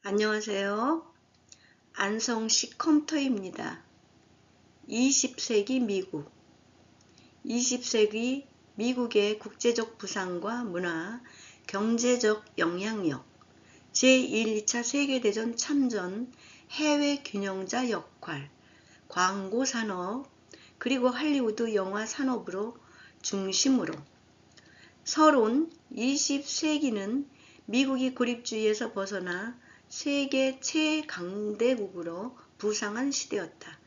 안녕하세요. 안성식 컴퓨터입니다. 20세기 미국 20세기 미국의 국제적 부상과 문화, 경제적 영향력, 제1, 2차 세계대전 참전, 해외 균형자 역할, 광고 산업, 그리고 할리우드 영화 산업으로 중심으로 서론 20세기는 미국이 고립주의에서 벗어나 세계 최강대국으로 부상한 시대였다.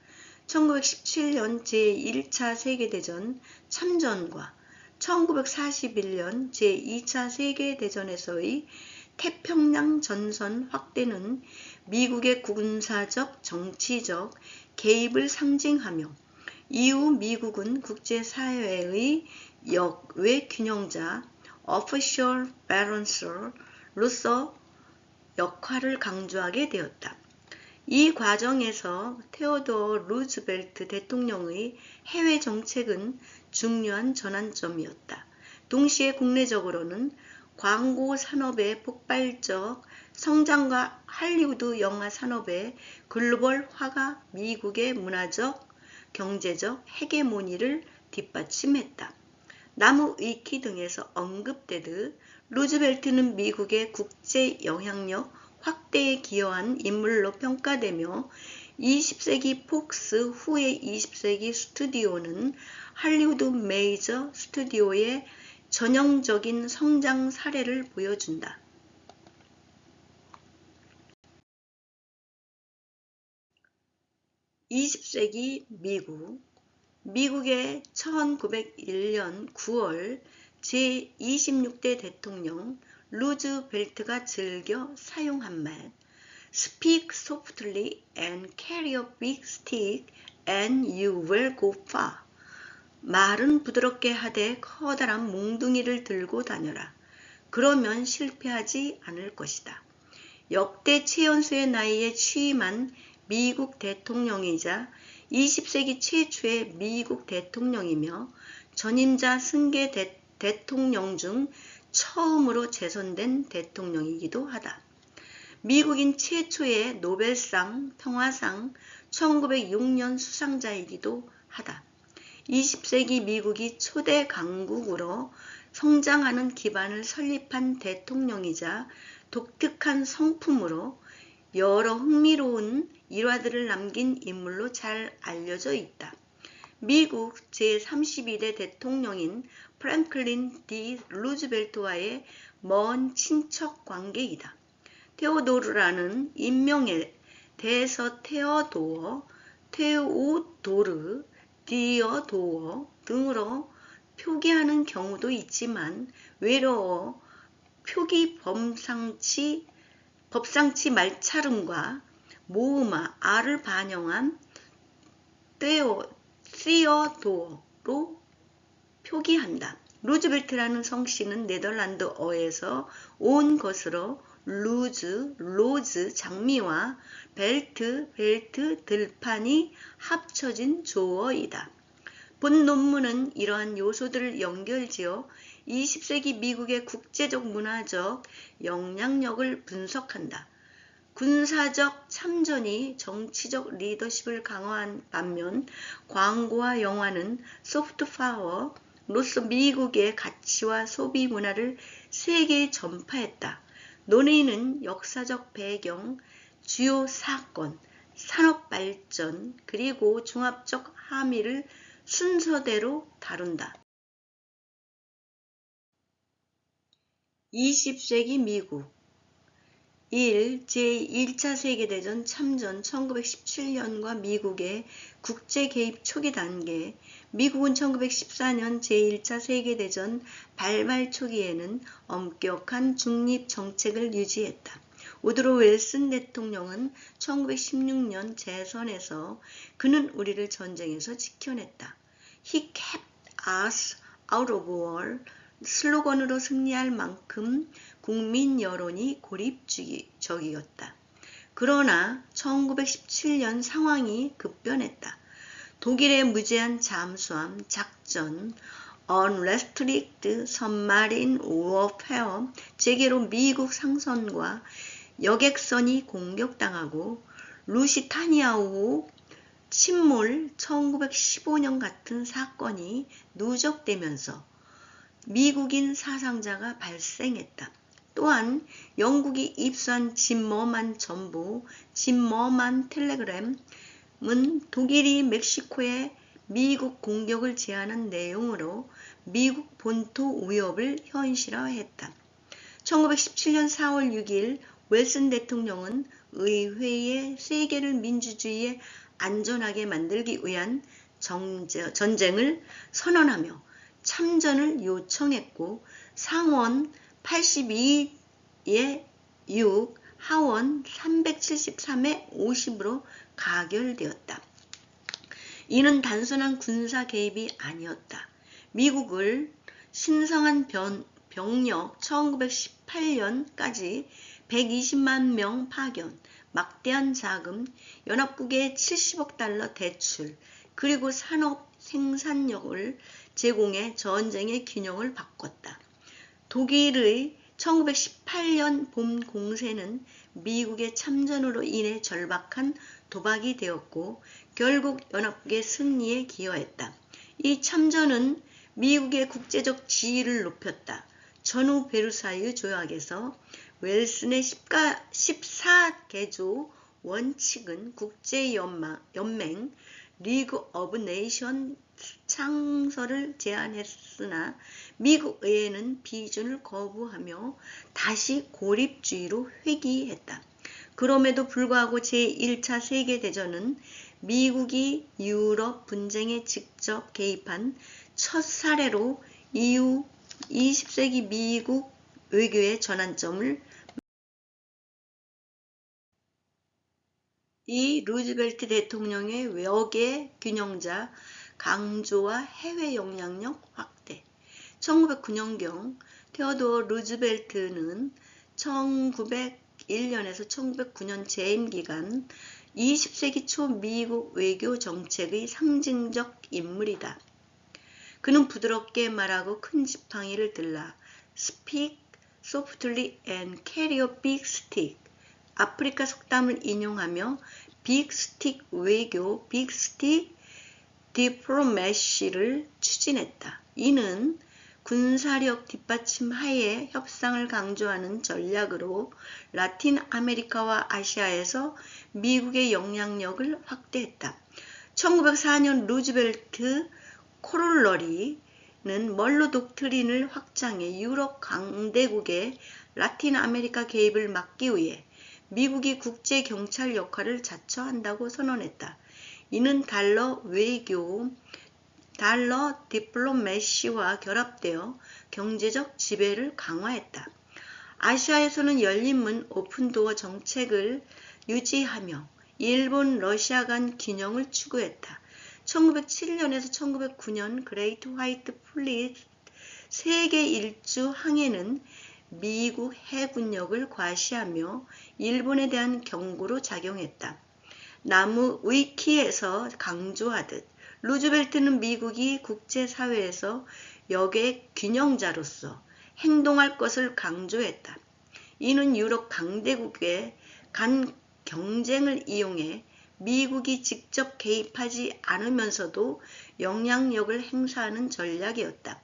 1917년 제1차 세계대전 참전과 1941년 제2차 세계대전에서의 태평양 전선 확대는 미국의 군사적, 정치적 개입을 상징하며 이후 미국은 국제사회의 역외 균형자 (official balancer)로서 역할을 강조하게 되었다. 이 과정에서 테오도어 루즈벨트 대통령의 해외 정책은 중요한 전환점이었다. 동시에 국내적으로는 광고 산업의 폭발적 성장과 할리우드 영화 산업의 글로벌화가 미국의 문화적, 경제적 헤게모니를 뒷받침했다. 나무 위키 등에서 언급되듯 루즈벨트는 미국의 국제 영향력 확대에 기여한 인물로 평가되며 20세기 폭스 후의 20세기 스튜디오는 할리우드 메이저 스튜디오의 전형적인 성장 사례를 보여준다. (20세기) 미국의 1901년 9월 제26대 대통령 루즈벨트가 즐겨 사용한 말 Speak softly and carry a big stick and you will go far. 말은 부드럽게 하되 커다란 몽둥이를 들고 다녀라. 그러면 실패하지 않을 것이다. 역대 최연소의 나이에 취임한 미국 대통령이자 20세기 최초의 미국 대통령이며 전임자 승계 대통령 중 처음으로 재선된 대통령이기도 하다. 미국인 최초의 노벨상, 평화상 1906년 수상자이기도 하다. 20세기 미국이 초대 강국으로 성장하는 기반을 설립한 대통령이자 독특한 성품으로 여러 흥미로운 일화들을 남긴 인물로 잘 알려져 있다. 미국 제32대 대통령인 프랭클린 D. 루즈벨트와의 먼 친척 관계이다. 테오도르라는 인명에 대해서 테오도르, 디어도어 등으로 표기하는 경우도 있지만 외로워 표기 법상치 말차름과 모음화 R을 반영한 시어도어로 표기한다. 루즈벨트라는 성씨는 네덜란드어에서 온 것으로 로즈, 장미와 벨트, 들판이 합쳐진 조어이다. 본 논문은 이러한 요소들을 연결지어 20세기 미국의 국제적 문화적 영향력을 분석한다. 군사적 참전이 정치적 리더십을 강화한 반면 광고와 영화는 소프트 파워로서 미국의 가치와 소비 문화를 세계에 전파했다. 논의는 역사적 배경, 주요 사건, 산업 발전, 그리고 종합적 함의를 순서대로 다룬다. 20세기 미국 1. 제1차 세계대전 참전 1917년과 미국의 국제 개입 초기 단계 미국은 1914년 제1차 세계대전 발발 초기에는 엄격한 중립 정책을 유지했다. 우드로 윌슨 대통령은 1916년 재선에서 그는 우리를 전쟁에서 지켜냈다. He kept us out of war 슬로건으로 승리할 만큼 국민 여론이 고립주의적이었다. 그러나 1917년 상황이 급변했다. 독일의 무제한 잠수함 작전 Unrestricted Submarine Warfare 재개로 미국 상선과 여객선이 공격당하고 루시타니아호 침몰 1915년 같은 사건이 누적되면서 미국인 사상자가 발생했다. 또한 영국이 입수한 짐머만 전보, 짐머만 텔레그램은 독일이 멕시코에 미국 공격을 제안한 내용으로 미국 본토 위협을 현실화했다. 1917년 4월 6일 윌슨 대통령은 의회에 세계를 민주주의에 안전하게 만들기 위한 전쟁을 선언하며 참전을 요청했고 상원 82에 6, 하원 373에 50으로 가결되었다. 이는 단순한 군사 개입이 아니었다. 미국을 신성한 병력 1918년까지 120만 명 파견, 막대한 자금, 연합국의 70억 달러 대출, 그리고 산업 생산력을 제공해 전쟁의 균형을 바꿨다. 독일의 1918년 봄 공세는 미국의 참전으로 인해 절박한 도박이 되었고 결국 연합국의 승리에 기여했다. 이 참전은 미국의 국제적 지위를 높였다. 전후 베르사유 조약에서 웰슨의 14개조 원칙은 국제연맹 리그 오브 네이션 창설을 제안했으나 미국 의회는 비준을 거부하며 다시 고립주의로 회귀했다. 그럼에도 불구하고 제1차 세계대전은 미국이 유럽 분쟁에 직접 개입한 첫 사례로 이후 20세기 미국 외교의 전환점을 이 루즈벨트 대통령의 외계 균형자 강조와 해외 영향력 확대. 1909년경 테오도어 루즈벨트는 1901년에서 1909년 재임 기간 20세기 초 미국 외교 정책의 상징적 인물이다. 그는 부드럽게 말하고 큰 지팡이를 들라 Speak softly and carry a big stick. 아프리카 속담을 인용하며 빅스틱 외교, 빅스틱 디플로매시를 추진했다. 이는 군사력 뒷받침 하에 협상을 강조하는 전략으로 라틴 아메리카와 아시아에서 미국의 영향력을 확대했다. 1904년 루즈벨트 코롤러리는 멀로 독트린을 확장해 유럽 강대국의 라틴 아메리카 개입을 막기 위해 미국이 국제경찰 역할을 자처한다고 선언했다. 이는 달러 외교, 달러 디플로매시와 결합되어 경제적 지배를 강화했다. 아시아에서는 열린문 오픈도어 정책을 유지하며 일본, 러시아 간 균형을 추구했다. 1907년에서 1909년 그레이트 화이트 플릿 세계 일주 항해는 미국 해군력을 과시하며 일본에 대한 경고로 작용했다. 나무 위키에서 강조하듯 루즈벨트는 미국이 국제사회에서 역의 균형자로서 행동할 것을 강조했다. 이는 유럽 강대국의 간 경쟁을 이용해 미국이 직접 개입하지 않으면서도 영향력을 행사하는 전략이었다.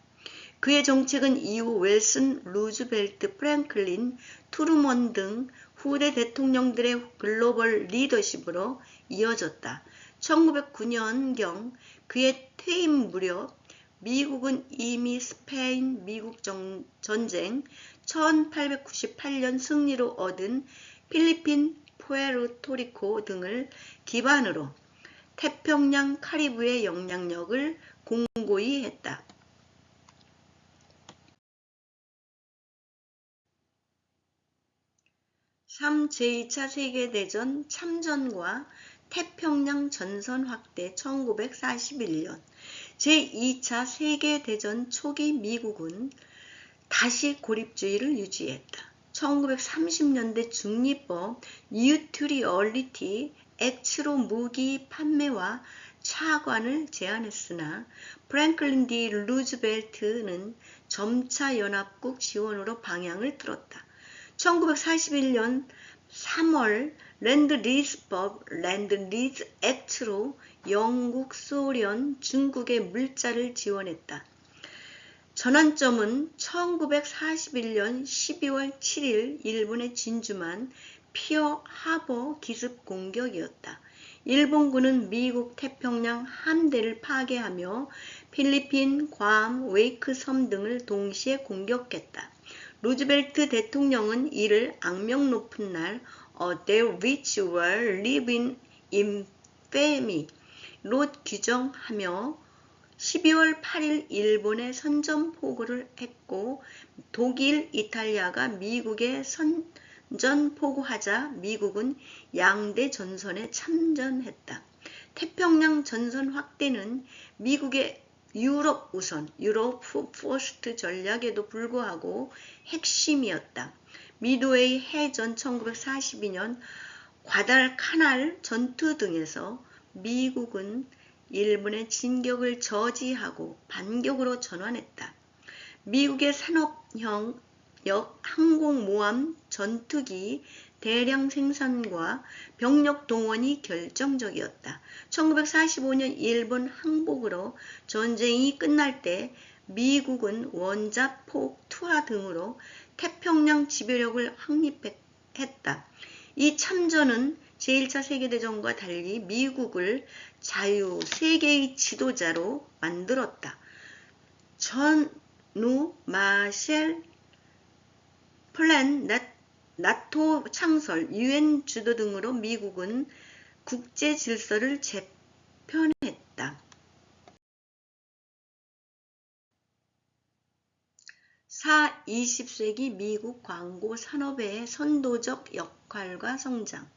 그의 정책은 이후 윌슨, 루즈벨트, 프랭클린, 트루먼 등 후대 대통령들의 글로벌 리더십으로 이어졌다. 1909년경 그의 퇴임 무렵 미국은 이미 스페인 미국 전쟁 1898년 승리로 얻은 필리핀, 푸에르토리코 등을 기반으로 태평양 카리브의 영향력을 공고히 했다. 제2차 세계대전 참전과 태평양 전선 확대. 1941년 제2차 세계대전 초기 미국은 다시 고립주의를 유지했다. 1930년대 중립법 뉴트리얼리티 액트로 무기 판매와 차관을 제안했으나 프랭클린 디 루즈벨트는 점차 연합국 지원으로 방향을 틀었다. 1941년 3월 랜드리스법 랜드리즈 액트로 영국, 소련, 중국의 물자를 지원했다. 전환점은 1941년 12월 7일 일본의 진주만 피어 하버 기습 공격이었다. 일본군은 미국 태평양 함대를 파괴하며 필리핀, 괌, 웨이크 섬 등을 동시에 공격했다. 루즈벨트 대통령은 이를 악명 높은 날 A day which will live in infame로 규정하며 12월 8일 일본에 선전포고를 했고 독일, 이탈리아가 미국에 선전포고하자 미국은 양대 전선에 참전했다. 태평양 전선 확대는 미국의 유럽 우선, 유럽 퍼스트 전략에도 불구하고 핵심이었다. 미드웨이 해전 1942년 과달카날 전투 등에서 미국은 일본의 진격을 저지하고 반격으로 전환했다. 미국의 산업형 항공모함 전투기 대량 생산과 병력 동원이 결정적이었다. 1945년 일본 항복으로 전쟁이 끝날 때 미국은 원자폭 투하 등으로 태평양 지배력을 확립했다. 이 참전은 제1차 세계대전과 달리 미국을 자유 세계의 지도자로 만들었다. 전후 마셜 플랜, 나토 창설, UN 주도 등으로 미국은 국제 질서를 재편했다. 20세기 미국 광고 산업의 선도적 역할과 성장,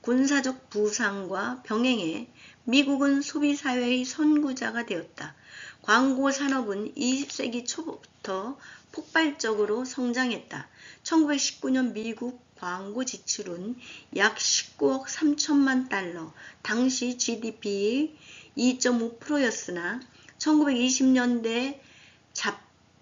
군사적 부상과 병행해 미국은 소비사회의 선구자가 되었다. 광고 산업은 20세기 초부터 폭발적으로 성장했다. 1919년 미국 광고 지출은 약 19억 3천만 달러, 당시 GDP의 2.5%였으나 1920년대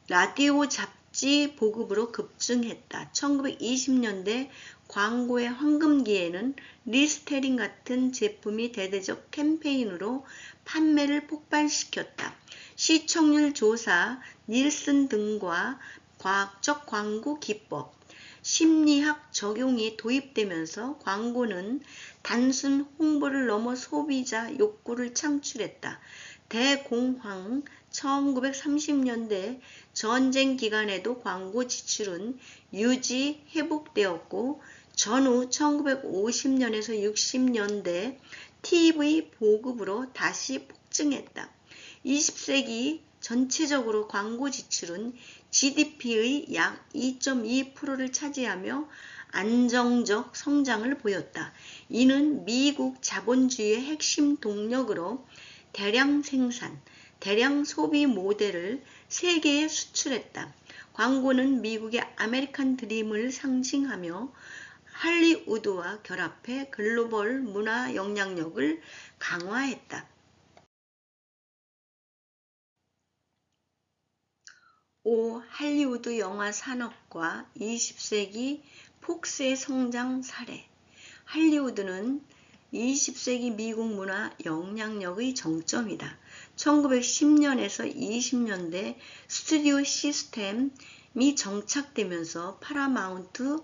라디오 잡지 보급으로 급증했다. 1920년대 광고의 황금기에는 리스테린 같은 제품이 대대적 캠페인으로 판매를 폭발시켰다. 시청률 조사, 닐슨 등과 과학적 광고 기법, 심리학 적용이 도입되면서 광고는 단순 홍보를 넘어 소비자 욕구를 창출했다. 대공황 1930년대 전쟁 기간에도 광고 지출은 유지, 회복되었고 전후 1950년에서 60년대 TV 보급으로 다시 폭증했다. 20세기 전체적으로 광고 지출은 GDP의 약 2.2%를 차지하며 안정적 성장을 보였다. 이는 미국 자본주의의 핵심 동력으로 대량 생산, 대량 소비 모델을 세계에 수출했다. 광고는 미국의 아메리칸 드림을 상징하며 할리우드와 결합해 글로벌 문화 영향력을 강화했다. 5. 할리우드 영화 산업과 20세기 폭스의 성장 사례. 할리우드는 20세기 미국 문화 영향력의 정점이다. 1910년에서 20년대 스튜디오 시스템이 정착되면서 파라마운트,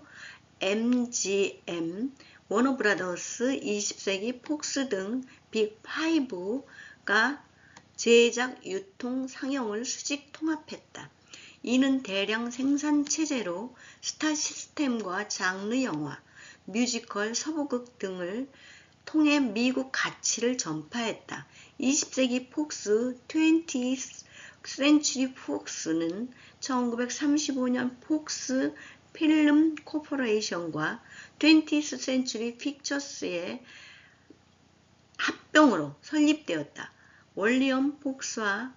MGM, 워너브라더스, 20세기 폭스 등 빅5가 제작, 유통, 상영을 수직 통합했다. 이는 대량 생산 체제로 스타 시스템과 장르 영화, 뮤지컬, 서부극 등을 통해 미국 가치를 전파했다. 20세기 폭스, 20th Century Fox는 1935년 폭스 필름 코퍼레이션과 20th Century Pictures의 합병으로 설립되었다. 월리엄 폭스와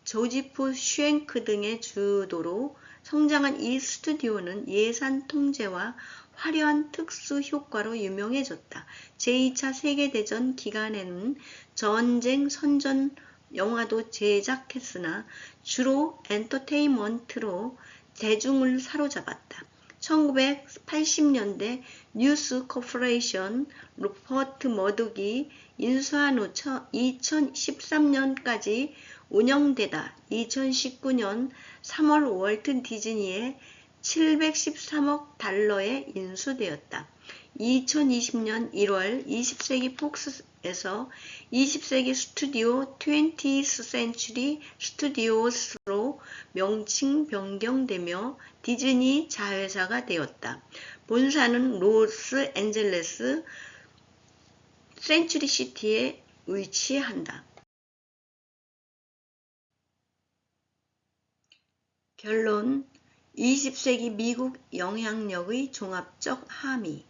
조지프 슈앵크 등의 주도로 성장한 이 스튜디오는 예산 통제와 화려한 특수 효과로 유명해졌다. 제2차 세계대전 기간에는 전쟁 선전 영화도 제작했으나 주로 엔터테인먼트로 대중을 사로잡았다. 1980년대 뉴스 코퍼레이션 루퍼트 머독이 인수한 후 2013년까지 운영되다 2019년 3월 월트 디즈니에 713억 달러에 인수되었다. 2020년 1월 20세기 폭스에서 20세기 스튜디오 20th Century Studios로 명칭 변경되며 디즈니 자회사가 되었다. 본사는 로스앤젤레스 센츄리시티에 위치한다. 결론 20세기 미국 영향력의 종합적 함의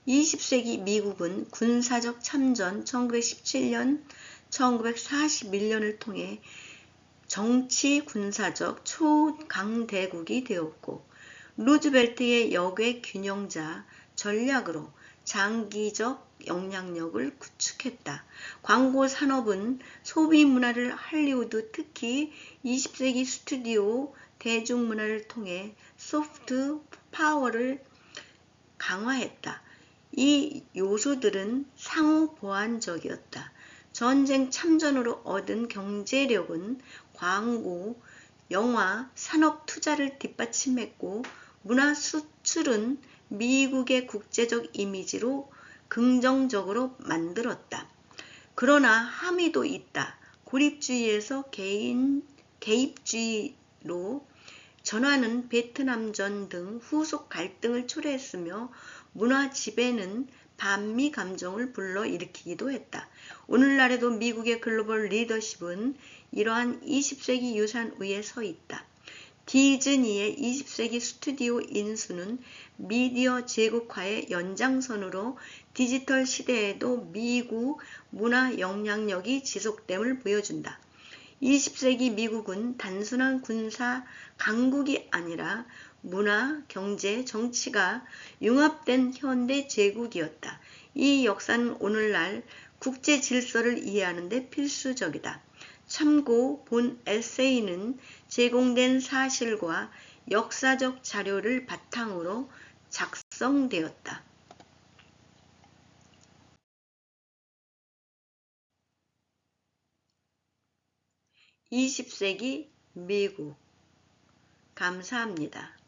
20세기 미국은 군사적 참전 1917년, 1941년을 통해 정치 군사적 초강대국이 되었고 루즈벨트의 역외 균형자 전략으로 장기적 영향력을 구축했다. 광고 산업은 소비 문화를 할리우드 특히 20세기 스튜디오 대중문화를 통해 소프트 파워를 강화했다. 이 요소들은 상호 보완적이었다. 전쟁 참전으로 얻은 경제력은 광고, 영화, 산업 투자를 뒷받침했고 문화 수출은 미국의 국제적 이미지로 긍정적으로 만들었다. 그러나 함의도 있다. 고립주의에서 개입주의로 전환은 베트남전 등 후속 갈등을 초래했으며 문화 지배는 반미 감정을 불러일으키기도 했다. 오늘날에도 미국의 글로벌 리더십은 이러한 20세기 유산 위에 서 있다. 디즈니의 20세기 스튜디오 인수는 미디어 제국화의 연장선으로 디지털 시대에도 미국 문화 영향력이 지속됨을 보여준다. 20세기 미국은 단순한 군사 강국이 아니라 문화, 경제, 정치가 융합된 현대 제국이었다. 이 역사는 오늘날 국제 질서를 이해하는 데 필수적이다. 참고 본 에세이는 제공된 사실과 역사적 자료를 바탕으로 작성되었다. 20세기 미국 감사합니다.